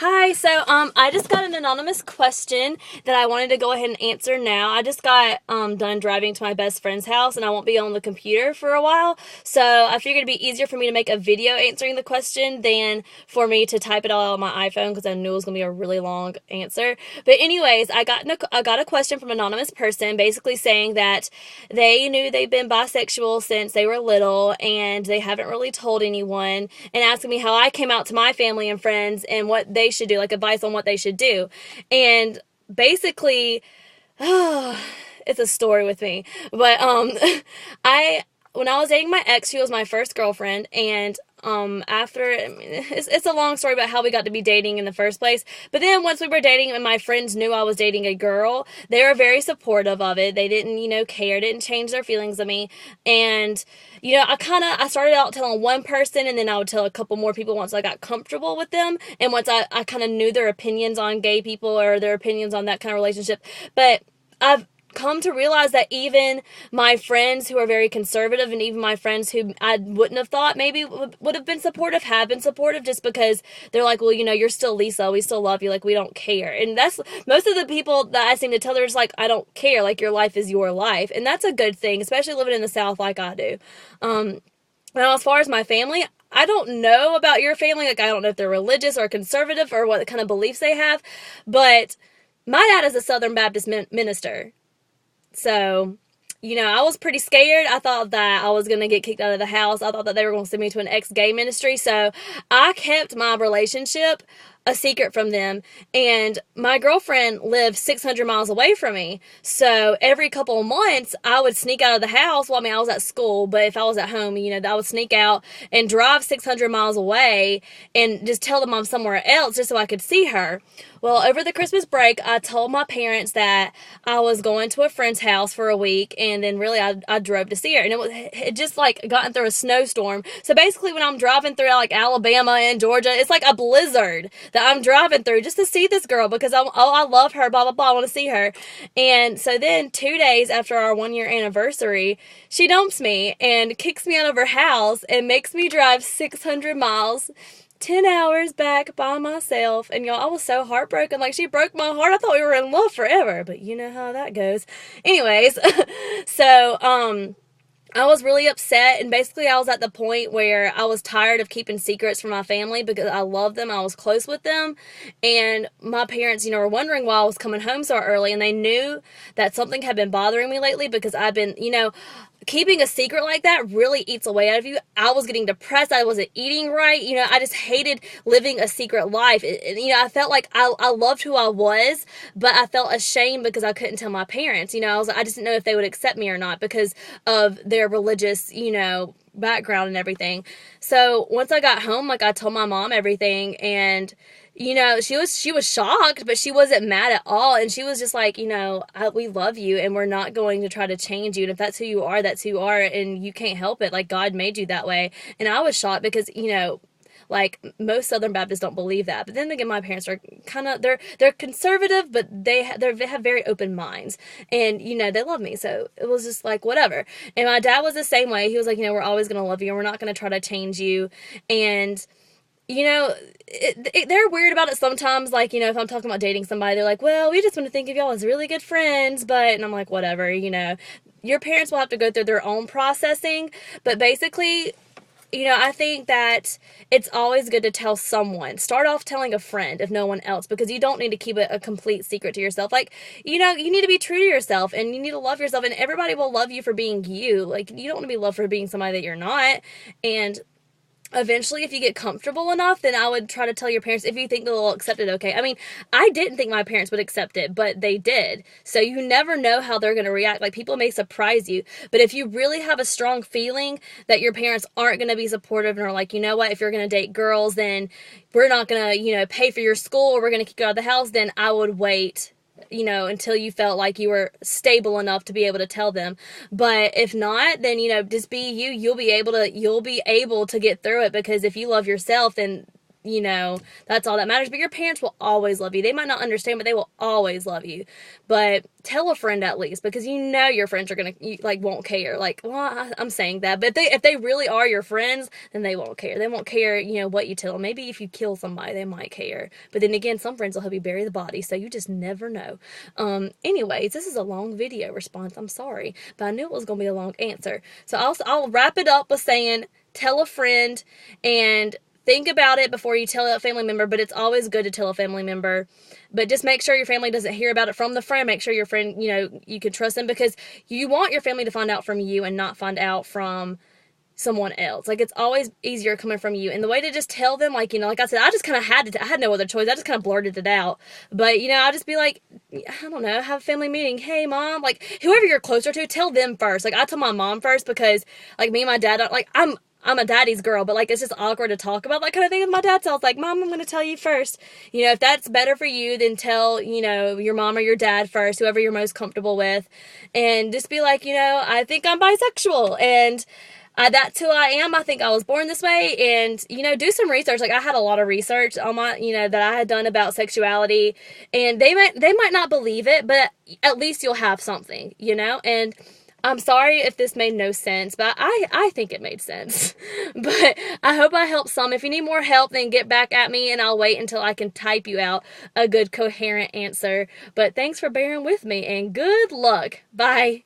Hi, so I just got an anonymous question that I wanted to go ahead and answer now. I just got done driving to my best friend's house and I won't be on the computer for a while. So I figured it'd be easier for me to make a video answering the question than for me to type it all on my iPhone because I knew it was gonna be a really long answer. But anyways, I got a question from an anonymous person basically saying that they knew they've been bisexual since they were little and they haven't really told anyone, and asking me how I came out to my family and friends and what they should do, like advice on what they should do. And basically, it's a story with me. But I when I was dating my ex, she was my first girlfriend, and after it's a long story about how we got to be dating in the first place. But then once we were dating and my friends knew I was dating a girl, they were very supportive of it. They didn't, care, didn't change their feelings of me. And I started out telling one person, and then I would tell a couple more people once I got comfortable with them, and once I kind of knew their opinions on gay people or their opinions on that kind of relationship. But I've come to realize that even my friends who are very conservative, and even my friends who I wouldn't have thought maybe would have been supportive, have been supportive, just because they're like, well, you're still Lisa, we still love you, like we don't care. And that's most of the people that I seem to tell, they're just like, I don't care, like your life is your life. And that's a good thing, especially living in the South like I do. Now, as far as my family, I don't know about your family. Like, I don't know if they're religious or conservative or what kind of beliefs they have, but my dad is a Southern Baptist minister. So, I was pretty scared. I thought that I was going to get kicked out of the house. I thought that they were going to send me to an ex-gay ministry. So I kept my relationship a secret from them. And my girlfriend lived 600 miles away from me. So every couple of months, I would sneak out of the house. Well, I mean, I was at school, but if I was at home, I would sneak out and drive 600 miles away and just tell them I'm somewhere else just so I could see her. Well, over the Christmas break, I told my parents that I was going to a friend's house for a week, and then really I drove to see her. And it just like gotten through a snowstorm. So basically, when I'm driving through like Alabama and Georgia, it's like a blizzard that I'm driving through just to see this girl because I love her, blah, blah, blah, I want to see her. And so then 2 days after our 1 year anniversary, she dumps me and kicks me out of her house and makes me drive 600 miles 10 hours back by myself. And y'all, I was so heartbroken. Like, she broke my heart. I thought we were in love forever, but you know how that goes. Anyways, so I was really upset, and basically I was at the point where I was tired of keeping secrets from my family because I loved them, I was close with them, and my parents, were wondering why I was coming home so early, and they knew that something had been bothering me lately because I've been, keeping a secret like that really eats away out of you. I was getting depressed. I wasn't eating right. I just hated living a secret life. I felt like I loved who I was, but I felt ashamed because I couldn't tell my parents. I just didn't know if they would accept me or not because of their religious, background and everything. So once I got home, like I told my mom everything, and she was shocked, but she wasn't mad at all. And she was just like, we love you and we're not going to try to change you. And if that's who you are, that's who you are. And you can't help it. Like, God made you that way. And I was shocked because, like most Southern Baptists don't believe that. But then again, my parents are kind of, they're conservative, but they have very open minds, and they love me. So it was just like whatever. And my dad was the same way. He was like, we're always going to love you and we're not going to try to change you. And they're weird about it sometimes. Like, if I'm talking about dating somebody, they're like, well, we just want to think of y'all as really good friends. And I'm like, whatever, your parents will have to go through their own processing. But basically, I think that it's always good to tell someone. Start off telling a friend, if no one else, because you don't need to keep it a complete secret to yourself. Like, you need to be true to yourself, and you need to love yourself, and everybody will love you for being you. Like, you don't want to be loved for being somebody that you're not. And eventually, if you get comfortable enough, then I would try to tell your parents if you think they'll accept it. Okay. I mean, I didn't think my parents would accept it, but they did. So you never know how they're going to react. Like, people may surprise you, but if you really have a strong feeling that your parents aren't going to be supportive and are like, you know what, if you're going to date girls, then we're not going to, pay for your school, or we're going to kick you out of the house, then I would wait until you felt like you were stable enough to be able to tell them. But if not, then, just be you. You'll be able to get through it, because if you love yourself, then, you know, that's all that matters. But your parents will always love you. They might not understand, but they will always love you. But tell a friend at least, because you know your friends are gonna like won't care. Like, well, I'm saying that, but if they really are your friends, then they won't care. They won't care, you know, what you tell them. Maybe if you kill somebody, they might care. But then again, some friends will help you bury the body, so you just never know. Anyways, this is a long video response. I'm sorry, but I knew it was gonna be a long answer. So I'll wrap it up with saying, tell a friend and think about it before you tell a family member, but it's always good to tell a family member. But just make sure your family doesn't hear about it from the friend. Make sure your friend, you know, you can trust them, because you want your family to find out from you and not find out from someone else. Like, it's always easier coming from you. And the way to just tell them, like, you know, like I said, I just kind of I had no other choice. I just kind of blurted it out. But, you know, I'll just be like, I don't know, have a family meeting. Hey, mom, like, whoever you're closer to, tell them first. Like, I tell my mom first, because, like, me and my dad, like, I'm a daddy's girl, but, like, it's just awkward to talk about that kind of thing with my dad. So I was like, Mom, I'm going to tell you first. You know, if that's better for you, then tell, you know, your mom or your dad first, whoever you're most comfortable with. And just be like, you know, I think I'm bisexual. And that's who I am. I think I was born this way. And, you know, do some research. Like, I had a lot of research on my, you know, that I had done about sexuality. And they might not believe it, but at least you'll have something, you know? And I'm sorry if this made no sense, but I think it made sense. But I hope I helped some. If you need more help, then get back at me, and I'll wait until I can type you out a good, coherent answer. But thanks for bearing with me, and good luck. Bye.